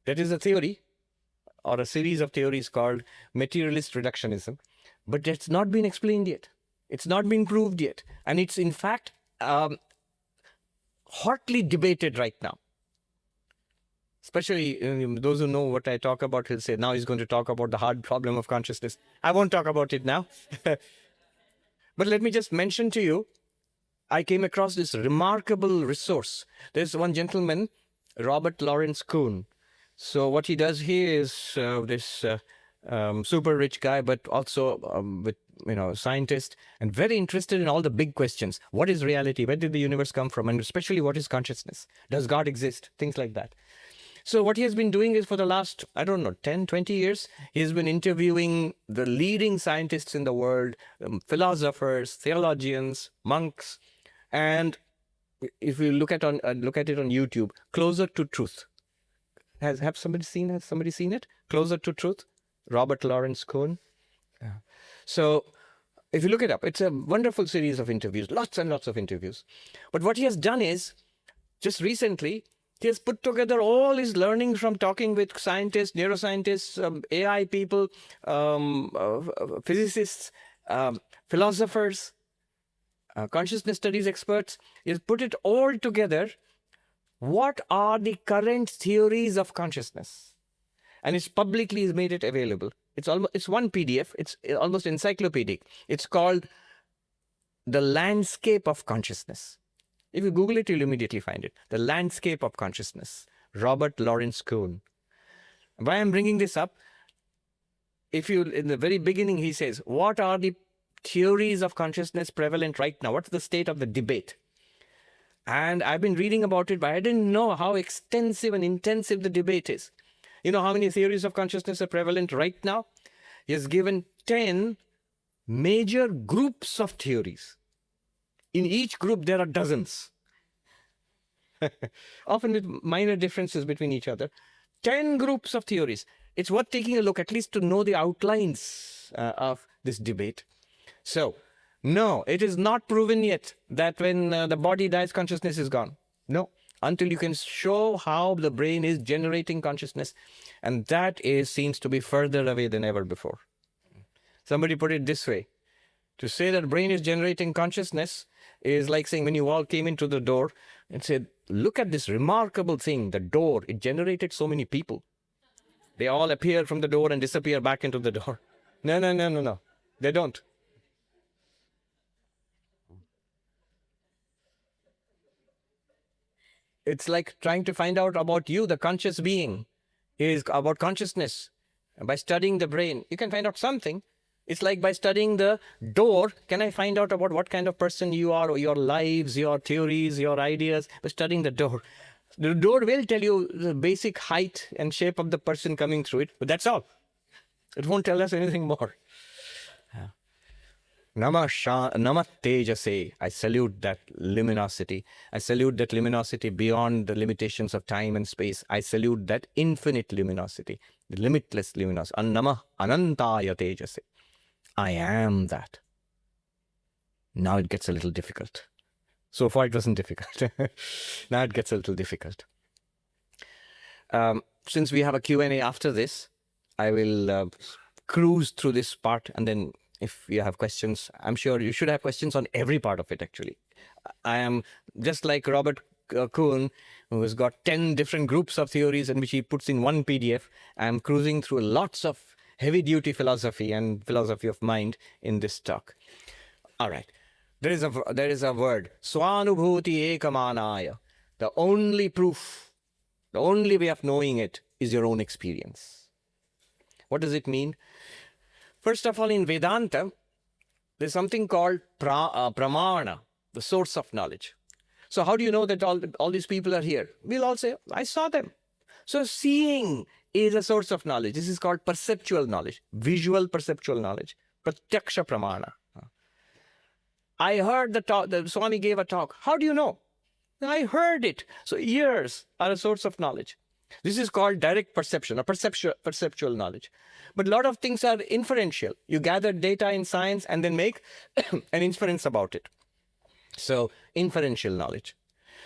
That is a theory or a series of theories called materialist reductionism, but it's not been explained yet. It's not been proved yet. And it's in fact hotly debated right now. Especially those who know what I talk about, he'll say, now he's going to talk about the hard problem of consciousness. I won't talk about it now. But let me just mention to you, I came across this remarkable resource. There's one gentleman, Robert Lawrence Kuhn. So what he does here is this super rich guy, but also with scientist, and very interested in all the big questions. What is reality? Where did the universe come from? And especially, what is consciousness? Does God exist? Things like that. So what he has been doing is for the last, 10, 20 years, he has been interviewing the leading scientists in the world, philosophers, theologians, monks, and if you look at it on YouTube, Closer to Truth. Has somebody seen it? Closer to Truth, Robert Lawrence Kuhn. Yeah. So if you look it up, it's a wonderful series of interviews, lots and lots of interviews. But what he has done is, just recently, he has put together all his learnings from talking with scientists, neuroscientists, AI people, physicists, philosophers, consciousness studies experts. He has put it all together. What are the current theories of consciousness? And it's publicly made it available. It's one PDF. It's almost encyclopedic. It's called The Landscape of Consciousness. If you Google it, you'll immediately find it. The Landscape of Consciousness, Robert Lawrence Kuhn. Why I'm bringing this up, in the very beginning, he says, what are the theories of consciousness prevalent right now? What's the state of the debate? And I've been reading about it, but I didn't know how extensive and intensive the debate is. You know how many theories of consciousness are prevalent right now? He has given 10 major groups of theories. In each group, there are dozens, often with minor differences between each other. 10 groups of theories. It's worth taking a look, at least to know the outlines of this debate. So, no, it is not proven yet that when the body dies, consciousness is gone. No, until you can show how the brain is generating consciousness. And that seems to be further away than ever before. Somebody put it this way. To say that brain is generating consciousness is like saying when you all came into the door and said, look at this remarkable thing, the door, it generated so many people. They all appear from the door and disappear back into the door. No. They don't. It's like trying to find out about you, the conscious being, is about consciousness. And by studying the brain, you can find out something. It's like by studying the door, can I find out about what kind of person you are, or your lives, your theories, your ideas, by studying the door. The door will tell you the basic height and shape of the person coming through it, but that's all. It won't tell us anything more. Namah Tejase. I salute that luminosity. I salute that luminosity beyond the limitations of time and space. I salute that infinite luminosity, the limitless luminosity. Namah Anantaya Tejase. I am that. Now it gets a little difficult. So far it wasn't difficult. Now it gets a little difficult. Since we have a Q&A after this, I will cruise through this part, and then if you have questions, I'm sure you should have questions on every part of it, actually. I am just like Robert Kuhn, who has got 10 different groups of theories in which he puts in one PDF. I'm cruising through lots of heavy-duty philosophy and philosophy of mind in this talk. All right. There is a word, Swanubhuti Ekamanaya. The only proof, the only way of knowing it is your own experience. What does it mean? First of all, in Vedanta, there's something called pramana, the source of knowledge. So how do you know that all these people are here? We'll all say, I saw them. So seeing is a source of knowledge. This is called perceptual knowledge, visual perceptual knowledge, pratyaksha pramana. I heard the talk, the Swami gave a talk. How do you know? I heard it. So ears are a source of knowledge. This is called direct perception or perceptual knowledge. But a lot of things are inferential. You gather data in science and then make an inference about it. So inferential knowledge.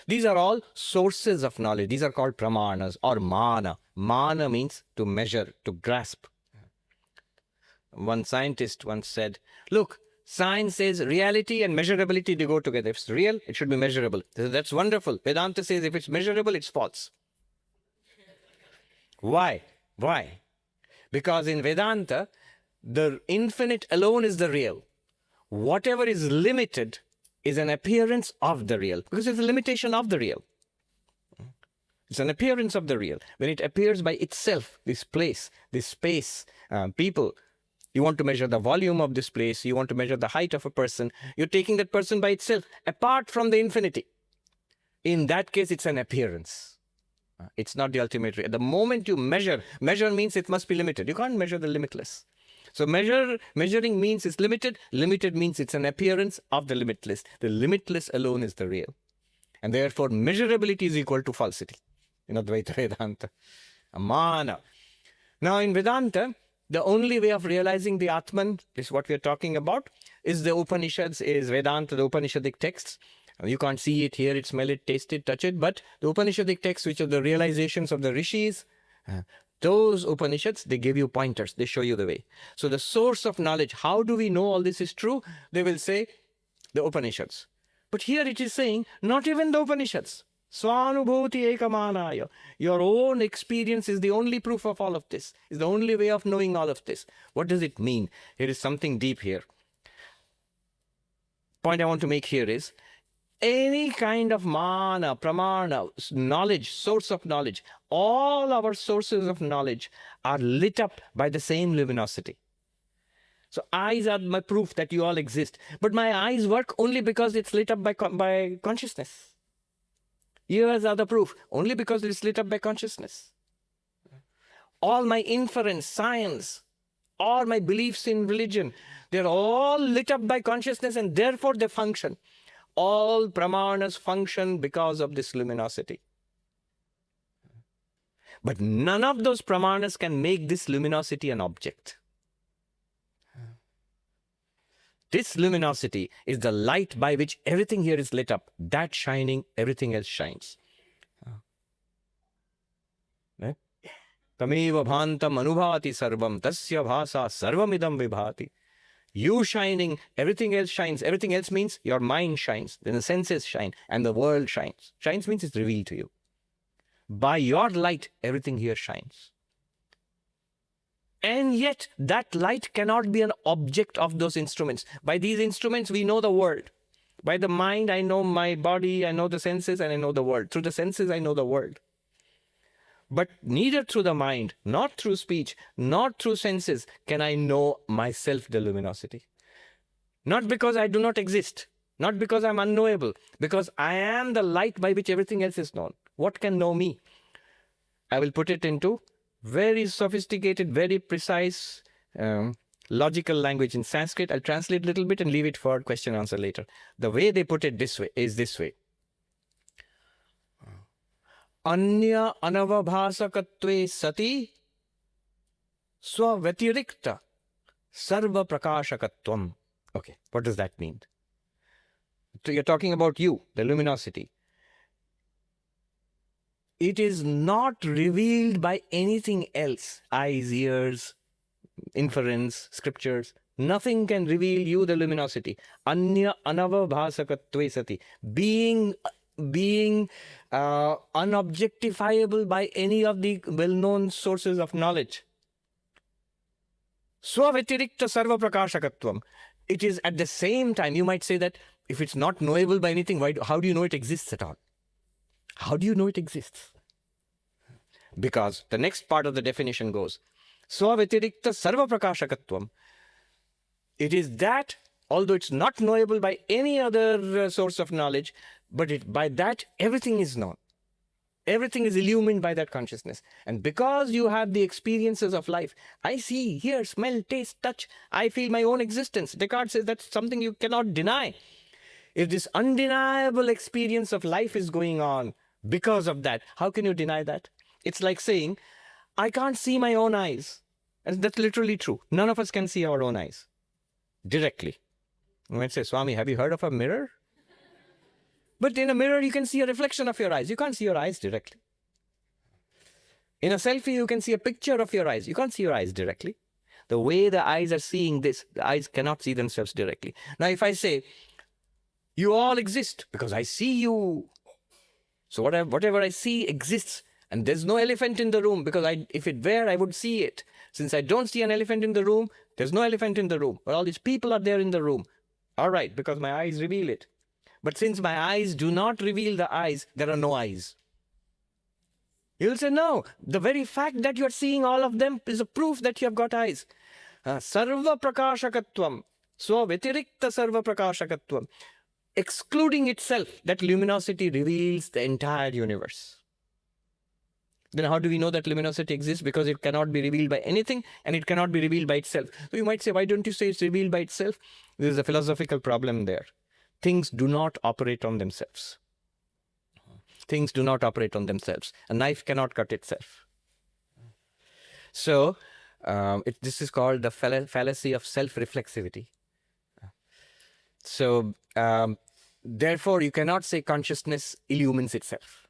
These are all sources of knowledge. These are called pramanas or mana. Mana means to measure, to grasp. One scientist once said, look, science says reality and measurability, they go together. If it's real, it should be measurable. That's wonderful. Vedanta says if it's measurable, it's false. Why? Why? Because in Vedanta, the infinite alone is the real. Whatever is limited is an appearance of the real, because it's a limitation of the real. It's an appearance of the real. When it appears by itself, this place, this space, people, you want to measure the volume of this place, you want to measure the height of a person, you're taking that person by itself, apart from the infinity. In that case, it's an appearance. It's not the ultimate real. The moment you measure means it must be limited. You can't measure the limitless. So measuring means it's limited. Limited means it's an appearance of the limitless. The limitless alone is the real. And therefore, measurability is equal to falsity in Advaita Vedanta. Mana. Now, in Vedanta, the only way of realizing the Atman, is what we are talking about, is the Upanishads, is Vedanta, the Upanishadic texts. You can't see it, hear it, smell it, taste it, touch it, but the Upanishadic texts, which are the realizations of the rishis, those Upanishads, they give you pointers, they show you the way. So the source of knowledge, how do we know all this is true? They will say the Upanishads. But here it is saying, not even the Upanishads. Swanubhuti ekamanaya. Your own experience is the only proof of all of this, is the only way of knowing all of this. What does it mean? Here is something deep here. Point I want to make here is, any kind of mana, pramana, knowledge, source of knowledge, all our sources of knowledge are lit up by the same luminosity. So eyes are my proof that you all exist. But my eyes work only because it's lit up by consciousness. Ears are the proof only because it's lit up by consciousness. All my inference, science, all my beliefs in religion, they're all lit up by consciousness and therefore they function. All pramanas function because of this luminosity. But none of those pramanas can make this luminosity an object. This luminosity is the light by which everything here is lit up. That shining, everything else shines. Tameva bhantam anubhati sarvam tasya bhasa sarvamidam vibhati. You shining, everything else shines. Everything else means your mind shines, then the senses shine, and the world shines. Shines means it's revealed to you. By your light, everything here shines. And yet, that light cannot be an object of those instruments. By these instruments, we know the world. By the mind, I know my body, I know the senses, and I know the world. Through the senses, I know the world. But neither through the mind, not through speech, not through senses, can I know myself, the luminosity. Not because I do not exist, not because I'm unknowable, because I am the light by which everything else is known. What can know me? I will put it into very sophisticated, very precise, logical language in Sanskrit. I'll translate a little bit and leave it for question and answer later. The way they put it this way is this way. Anya anavabhasakatve sati swavetirikta sarva prakashakatvam. Okay, what does that mean? So you're talking about you, the luminosity. It is not revealed by anything else. Eyes, ears, inference, scriptures. Nothing can reveal you, the luminosity. Anya anavabhasakatve sati. Being unobjectifiable by any of the well-known sources of knowledge. Swavetirikta sarva prakashakatvam. It is at the same time, you might say that if it's not knowable by anything, how do you know it exists at all? How do you know it exists? Because the next part of the definition goes, Swavetirikta sarva prakashakatvam. It is that, although it's not knowable by any other source of knowledge, but by that, everything is known. Everything is illumined by that consciousness. And because you have the experiences of life, I see, hear, smell, taste, touch, I feel my own existence. Descartes says that's something you cannot deny. If this undeniable experience of life is going on because of that, how can you deny that? It's like saying, I can't see my own eyes. And that's literally true. None of us can see our own eyes directly. You might say, Swami, have you heard of a mirror? But in a mirror, you can see a reflection of your eyes. You can't see your eyes directly. In a selfie, you can see a picture of your eyes. You can't see your eyes directly. The way the eyes are seeing this, the eyes cannot see themselves directly. Now, if I say, you all exist because I see you. So whatever I see exists. And there's no elephant in the room because if it were, I would see it. Since I don't see an elephant in the room, there's no elephant in the room. But all these people are there in the room. All right, because my eyes reveal it. But since my eyes do not reveal the eyes, there are no eyes. You'll say, no, the very fact that you're seeing all of them is a proof that you have got eyes. Sarva prakashakatvam, swavetirikta sarva prakashakatvam. Excluding itself, that luminosity reveals the entire universe. Then how do we know that luminosity exists? Because it cannot be revealed by anything and it cannot be revealed by itself. So you might say, why don't you say it's revealed by itself? There's a philosophical problem there. Things do not operate on themselves. Things do not operate on themselves. A knife cannot cut itself. So this is called the fallacy of self-reflexivity. So therefore, you cannot say consciousness illumines itself.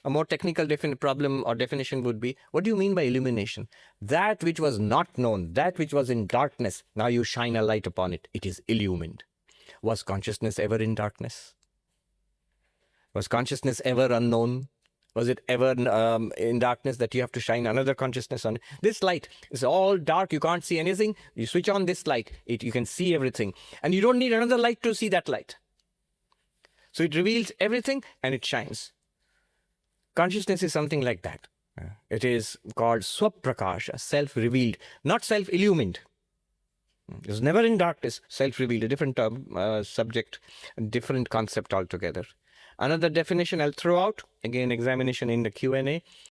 A more technical problem or definition would be, what do you mean by illumination? That which was not known, that which was in darkness, now you shine a light upon it. It is illumined. Was consciousness ever in darkness? Was consciousness ever unknown? Was it ever in darkness that you have to shine another consciousness on it? This light is all dark. You can't see anything. You switch on this light. You can see everything. And you don't need another light to see that light. So it reveals everything and it shines. Consciousness is something like that. It is called swaprakasha, self-revealed, not self-illumined. It was never in darkness, self-revealed, a different subject, a different concept altogether. Another definition I'll throw out, again examination in the Q&A,